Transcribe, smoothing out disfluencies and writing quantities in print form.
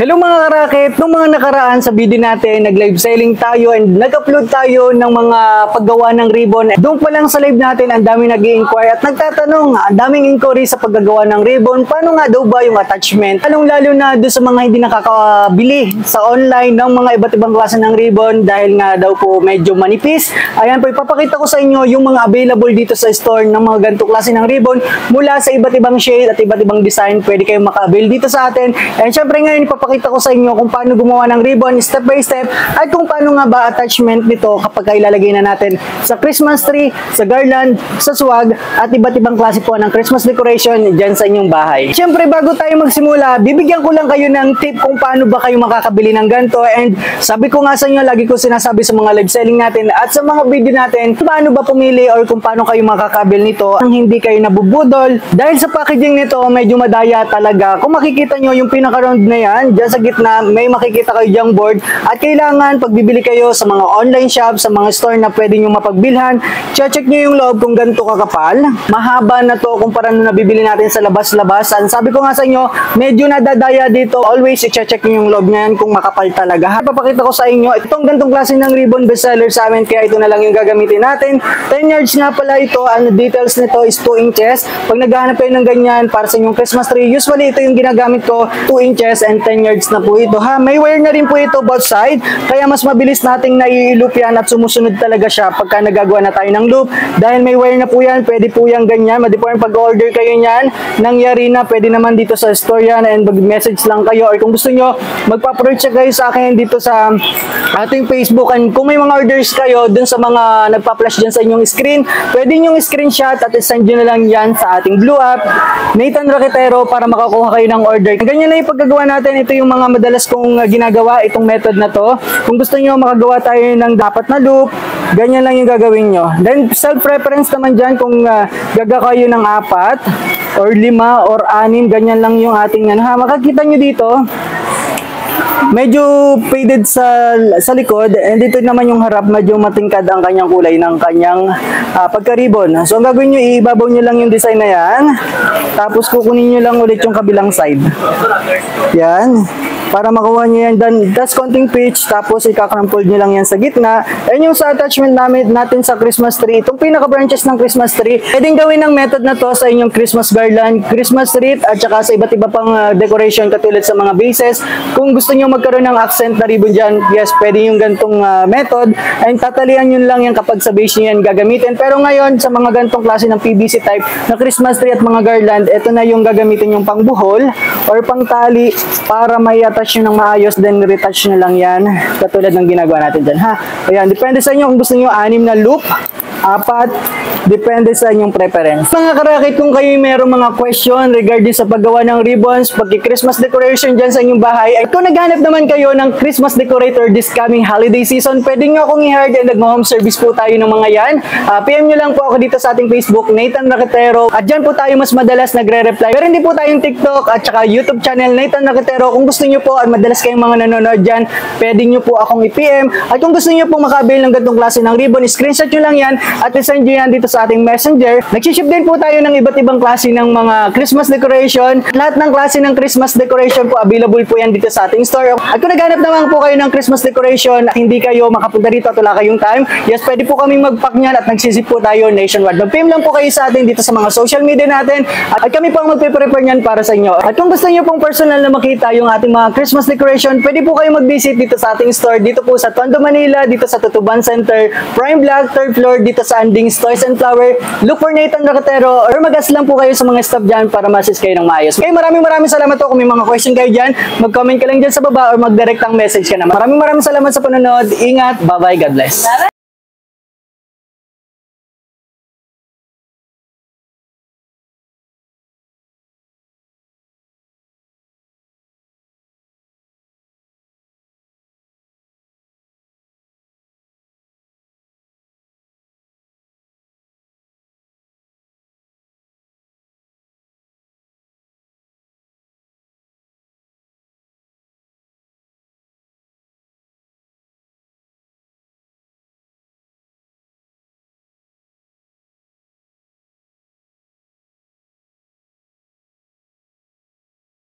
Hello mga karakit! Nung mga nakaraan sa video natin, nag-live selling tayo and nag-upload tayo ng mga paggawa ng ribbon. Doon pa lang sa live natin, ang daming nag-i-inquire at nagtatanong, ang daming inquiry sa paggagawa ng ribbon. Paano nga daw ba yung attachment? Lalong-lalo na doon sa mga hindi nakakabili sa online ng mga iba't ibang klase ng ribbon dahil nga daw po medyo manipis. Ayan po, ipapakita ko sa inyo yung mga available dito sa store ng mga ganito klase ng ribbon mula sa iba't ibang shade at iba't ibang design. Pwede kayong maka-avail dito sa atin. And syempre ngayon, ipapakita ko sa inyo kung paano gumawa ng ribbon step by step at kung paano nga ba attachment nito kapag ilalagay na natin sa Christmas tree, sa garland, sa swag at iba't ibang klase po ng Christmas decoration dyan sa inyong bahay. Syempre bago tayo magsimula, bibigyan ko lang kayo ng tip kung paano ba kayo makakabili ng ganito. And sabi ko nga sa inyo, lagi ko sinasabi sa mga live selling natin at sa mga video natin, paano ba pumili or kung paano kayo makakabil nito nang hindi kayo nabubudol. Dahil sa packaging nito, medyo madaya talaga. Kung makikita nyo yung pinaka-round na yan, dyan sa gitna, may makikita kayo dyang board at kailangan pag bibili kayo sa mga online shop, sa mga store na pwede nyo mapagbilhan, check nyo yung loob kung ganito kakapal. Mahaba na to kumpara na nabibili natin sa labas-labasan. Sabi ko nga sa inyo, medyo nadadaya dito. Always i-check nyo yung loob na yan kung makapal talaga. Papakita ko sa inyo, itong ganitong klase ng ribbon bestseller sa amin, kaya ito na lang yung gagamitin natin. 10 yards nga pala ito. Ang details nito is 2 inches. Pag naghahanap kayo ng ganyan para sa inyong Christmas tree, usually ito yung ginagamit ko, 2 inches and 10 yards na po ito ha. May wire na rin po ito both side, kaya mas mabilis nating nai-loop yan at sumusunod talaga siya pagka nagagawa na tayo ng loop. Dahil may wire na po yan, pwede po yan ganyan. Madi po yung pag-order kayo niyan ng Yarina, pwede naman dito sa store yan and mag-message lang kayo or kung gusto nyo, magpa-approach kayo sa akin dito sa ating Facebook. And kung may mga orders kayo dun sa mga nagpa-flash dyan sa inyong screen, pwede nyo screenshot at send nyo na lang yan sa ating Blue App, Nathan Roquetero, para makakuha kayo ng order. Ganyan na yung paggagawa natin. Ito yung mga madalas kong ginagawa, itong method na to. Kung gusto nyo makagawa tayo ng dapat na loop, ganyan lang yung gagawin nyo. Then self-preference naman dyan kung gagawa kayo ng 4 or 5 or 6, ganyan lang yung ating makakita nyo dito. Medyo faded sa likod and dito naman yung harap, medyo matingkad ang kanyang kulay ng kanyang pagka-ribbon. So ang gagawin nyo, ibabaw nyo lang yung design na yan, tapos kukunin nyo lang ulit yung kabilang side. Yan, para makuha nyo yan. That's konting pitch, tapos ikakrampol nyo lang yan sa gitna. And yung sa attachment natin sa Christmas tree, itong pinaka-branches ng Christmas tree, pwedeng gawin ng method na to sa inyong Christmas garland, Christmas wreath, at saka sa iba't iba pang decoration katulad sa mga bases. Kung gusto nyo magkaroon ng accent na ribbon dyan, yes, pwede yung gantong method. And tatalian nyo lang yan kapag sa base nyo yan gagamitin. Pero ngayon, sa mga gantong klase ng PVC type na Christmas tree at mga garland, ito na yung gagamitin yung pangbuhol or pangtali para may attach nyo ng maayos, then retouch nyo lang yan katulad ng ginagawa natin dyan ha. Ayan, depende sa inyo kung gusto nyo 6 na loop, 4, depende sa inyong preference. Mga karakit, kung kayo mayroong mga question regarding sa paggawa ng ribbons, pagki-Christmas decoration dyan sa inyong bahay, ay kung naghanap naman kayo ng Christmas decorator this coming holiday season, pwede nyo akong i-hire and nag-home service po tayo ng mga yan. PM nyo lang po ako dito sa ating Facebook, Nathan Roquetero, at dyan po tayo mas madalas nagre-reply. Pero hindi po tayong TikTok at saka YouTube channel, Nathan Roquetero. Kung gusto nyo po at madalas kayong mga nanonood dyan, pwede nyo po akong i-PM. At kung gusto nyo po makabil ng ganitong klase ng ribbon, screenshot nyo lang yan at isend nyo yan dito sa ating messenger. Nag-ship din po tayo ng iba't ibang klase ng mga Christmas decoration. Lahat ng klase ng Christmas decoration po, available po yan dito sa ating store. At kung naghanap naman po kayo ng Christmas decoration, hindi kayo makapunta dito at wala kayong time, yes, pwede po kaming mag-pack nyan at nagsisip po tayo nationwide. Mag-PM lang po kayo sa atin dito sa mga social media natin at kami po ang magpe-prepare nyan para sa inyo. At kung gusto nyo pong personal na makita yung ating mga Christmas decoration, pwede po kayo mag-visit dito sa ating store, dito po sa Tondo, Manila, dito sa Tutuban Center, Prime Block, 3rd floor, dito sa Anding's Toys and Flower. Look for Nathan Roquetero or mag-ask lang po kayo sa mga staff dyan para ma-assist kayo ng maayos. Okay, maraming salamat po. Kung may mga question kayo dyan, mag-comment ka lang dyan sa baba or mag-direct ang message ka na. Maraming salamat sa panonood. Ingat. Bye-bye. God bless.